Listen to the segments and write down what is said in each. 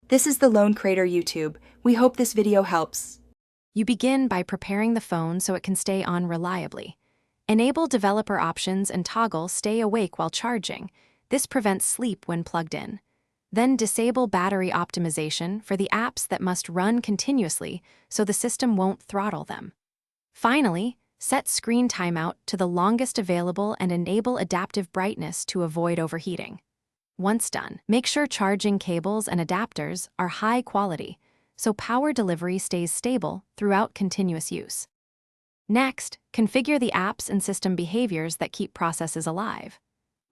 This is the Lone Crater YouTube. We hope this video helps. You begin by preparing the phone so it can stay on reliably. Enable developer options and toggle stay awake while charging. This prevents sleep when plugged in. Then disable battery optimization for the apps that must run continuously so the system won't throttle them. Finally, set screen timeout to the longest available and enable adaptive brightness to avoid overheating. Once done, make sure charging cables and adapters are high quality, so power delivery stays stable throughout continuous use. Next, configure the apps and system behaviors that keep processes alive.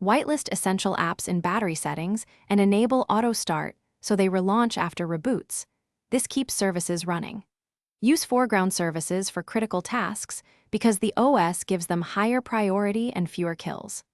Whitelist essential apps in battery settings and enable auto start so they relaunch after reboots. This keeps services running. Use foreground services for critical tasks because the OS gives them higher priority and fewer kills.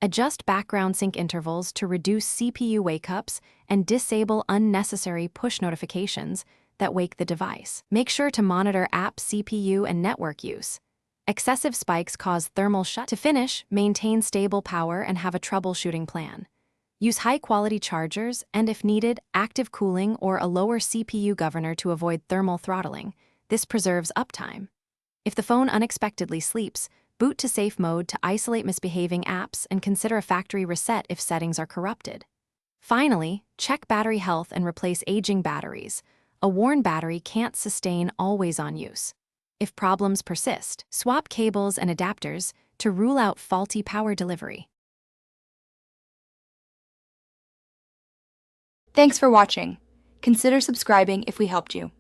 Adjust background sync intervals to reduce CPU wake-ups and disable unnecessary push notifications that wake the device. Make sure to monitor app CPU and network use. Excessive spikes cause thermal shut. To finish, maintain stable power and have a troubleshooting plan. Use high-quality chargers and, if needed, active cooling or a lower CPU governor to avoid thermal throttling. This preserves uptime. If the phone unexpectedly sleeps, boot to safe mode to isolate misbehaving apps and consider a factory reset if settings are corrupted. Finally, check battery health and replace aging batteries. A worn battery can't sustain always-on use. If problems persist, swap cables and adapters to rule out faulty power delivery. Thanks for watching. Consider subscribing if we helped you.